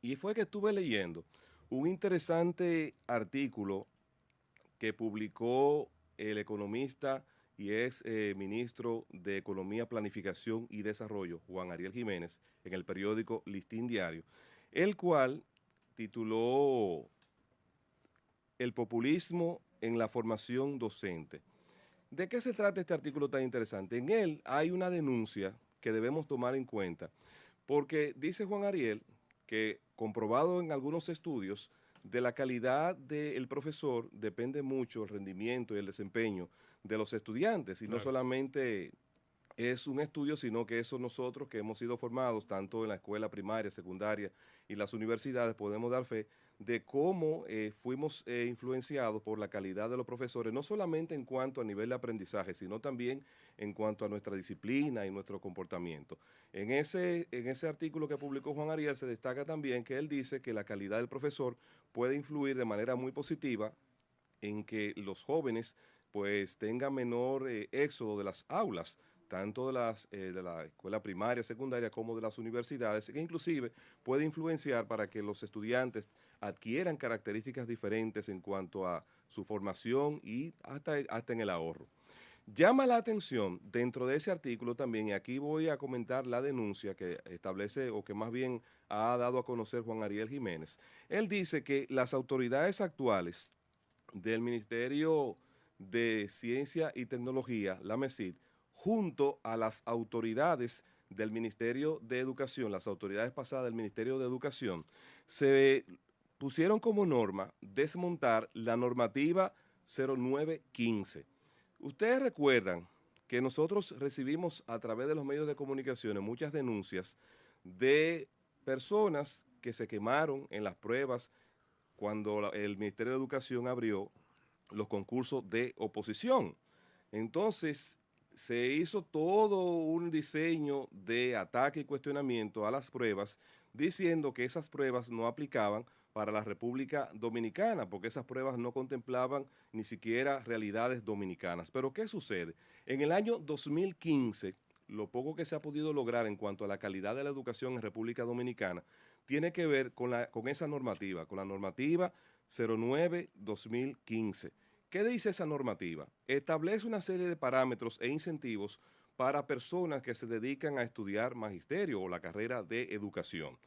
Y fue que estuve leyendo un interesante artículo que publicó el economista y ex ministro de Economía, Planificación y Desarrollo, Juan Ariel Jiménez, en el periódico Listín Diario, el cual tituló El populismo en la formación docente. ¿De qué se trata este artículo tan interesante? En él hay una denuncia que debemos tomar en cuenta, porque dice Juan Ariel que, comprobado en algunos estudios, de la calidad del profesor depende mucho el rendimiento y el desempeño de los estudiantes, y no Claro. solamente es un estudio, sino que eso nosotros que hemos sido formados tanto en la escuela primaria, secundaria y las universidades podemos dar fe de cómo fuimos influenciados por la calidad de los profesores, no solamente en cuanto a nivel de aprendizaje, sino también en cuanto a nuestra disciplina y nuestro comportamiento. En ese artículo que publicó Juan Ariel se destaca también que él dice que la calidad del profesor puede influir de manera muy positiva en que los jóvenes pues tengan menor éxodo de las aulas, tanto de la escuela primaria, secundaria, como de las universidades, que inclusive puede influenciar para que los estudiantes adquieran características diferentes en cuanto a su formación y hasta en el ahorro. Llama la atención dentro de ese artículo también, y aquí voy a comentar la denuncia que establece o que más bien ha dado a conocer Juan Ariel Jiménez. Él dice que las autoridades actuales del Ministerio de Ciencia y Tecnología, la MESID, junto a las autoridades del Ministerio de Educación, las autoridades pasadas del Ministerio de Educación, se pusieron como norma desmontar la normativa 0915. Ustedes recuerdan que nosotros recibimos a través de los medios de comunicación muchas denuncias de personas que se quemaron en las pruebas cuando el Ministerio de Educación abrió los concursos de oposición. Entonces, se hizo todo un diseño de ataque y cuestionamiento a las pruebas, diciendo que esas pruebas no aplicaban para la República Dominicana, porque esas pruebas no contemplaban ni siquiera realidades dominicanas. Pero ¿qué sucede? En el año 2015, lo poco que se ha podido lograr en cuanto a la calidad de la educación en República Dominicana tiene que ver con esa normativa, con la normativa 09-2015. ¿Qué dice esa normativa? Establece una serie de parámetros e incentivos para personas que se dedican a estudiar magisterio o la carrera de educación.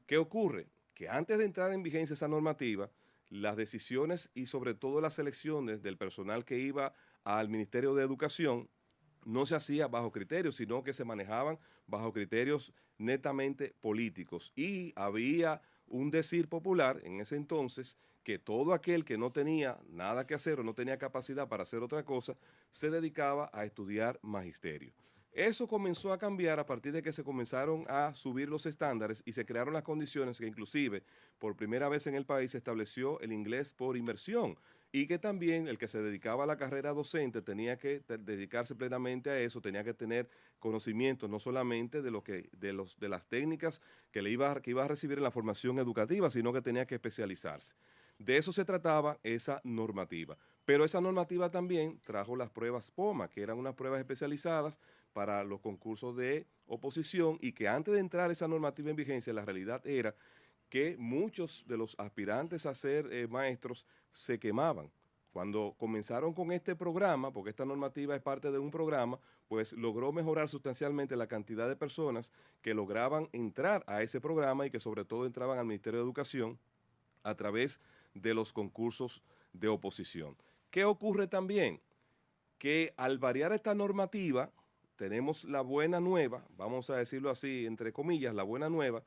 ¿Qué ocurre? Que antes de entrar en vigencia esa normativa, las decisiones y sobre todo las selecciones del personal que iba al Ministerio de Educación no se hacía bajo criterios, sino que se manejaban bajo criterios netamente políticos. Y había un decir popular en ese entonces que todo aquel que no tenía nada que hacer o no tenía capacidad para hacer otra cosa, se dedicaba a estudiar magisterio. Eso comenzó a cambiar a partir de que se comenzaron a subir los estándares y se crearon las condiciones que inclusive por primera vez en el país se estableció el inglés por inmersión y que también el que se dedicaba a la carrera docente tenía que dedicarse plenamente a eso, tenía que tener conocimiento no solamente de de las técnicas que iba a recibir en la formación educativa, sino que tenía que especializarse. De eso se trataba esa normativa. Pero esa normativa también trajo las pruebas POMA, que eran unas pruebas especializadas para los concursos de oposición y que antes de entrar esa normativa en vigencia, la realidad era que muchos de los aspirantes a ser maestros se quemaban. Cuando comenzaron con este programa, porque esta normativa es parte de un programa, pues logró mejorar sustancialmente la cantidad de personas que lograban entrar a ese programa y que sobre todo entraban al Ministerio de Educación a través de los concursos de oposición. ¿Qué ocurre también? Que al variar esta normativa, tenemos la buena nueva, vamos a decirlo así, entre comillas, la buena nueva,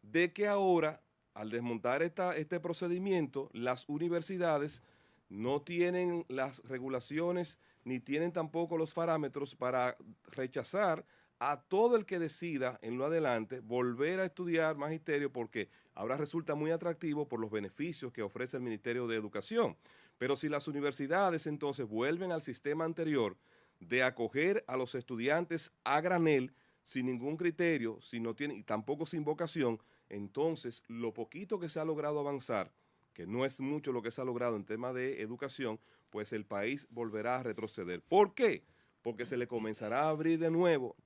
de que ahora, al desmontar este procedimiento, las universidades no tienen las regulaciones ni tienen tampoco los parámetros para rechazar a todo el que decida en lo adelante volver a estudiar magisterio porque ahora resulta muy atractivo por los beneficios que ofrece el Ministerio de Educación. Pero si las universidades entonces vuelven al sistema anterior de acoger a los estudiantes a granel sin ningún criterio, si no tienen, y tampoco sin vocación, entonces lo poquito que se ha logrado avanzar, que no es mucho lo que se ha logrado en tema de educación, pues el país volverá a retroceder. ¿Por qué? Porque se le comenzará a abrir de nuevo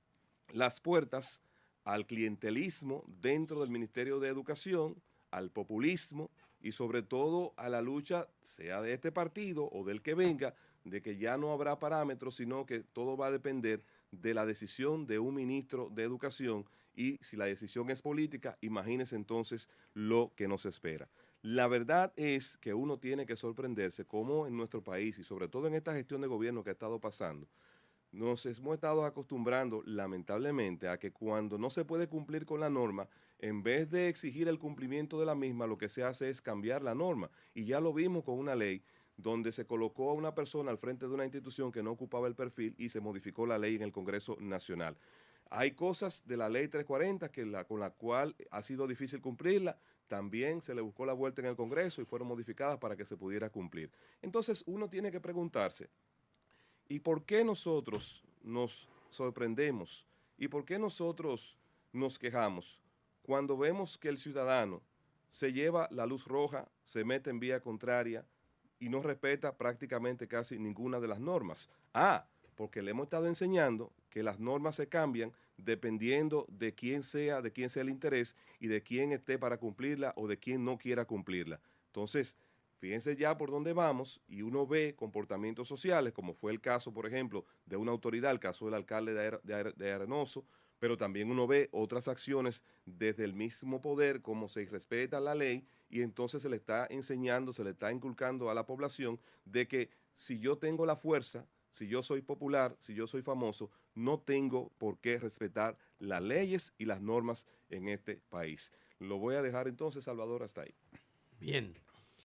las puertas al clientelismo dentro del Ministerio de Educación, al populismo y sobre todo a la lucha, sea de este partido o del que venga, de que ya no habrá parámetros, sino que todo va a depender de la decisión de un ministro de Educación, y si la decisión es política, imagínense entonces lo que nos espera. La verdad es que uno tiene que sorprenderse cómo en nuestro país y sobre todo en esta gestión de gobierno que ha estado pasando, nos hemos estado acostumbrando lamentablemente a que cuando no se puede cumplir con la norma, en vez de exigir el cumplimiento de la misma, lo que se hace es cambiar la norma. Y ya lo vimos con una ley donde se colocó a una persona al frente de una institución que no ocupaba el perfil y se modificó la ley en el Congreso Nacional. Hay cosas de la ley 340 con la cual ha sido difícil cumplirla, también se le buscó la vuelta en el Congreso y fueron modificadas para que se pudiera cumplir. Entonces uno tiene que preguntarse, ¿y por qué nosotros nos sorprendemos? ¿Y por qué nosotros nos quejamos cuando vemos que el ciudadano se lleva la luz roja, se mete en vía contraria y no respeta prácticamente casi ninguna de las normas? Porque le hemos estado enseñando que las normas se cambian dependiendo de quién sea el interés y de quién esté para cumplirla o de quién no quiera cumplirla. Entonces, fíjense ya por dónde vamos y uno ve comportamientos sociales, como fue el caso, por ejemplo, de una autoridad, el caso del alcalde de Arenoso, pero también uno ve otras acciones desde el mismo poder, como se irrespeta la ley y entonces se le está enseñando, se le está inculcando a la población de que si yo tengo la fuerza, si yo soy popular, si yo soy famoso, no tengo por qué respetar las leyes y las normas en este país. Lo voy a dejar entonces, Salvador, hasta ahí. Bien.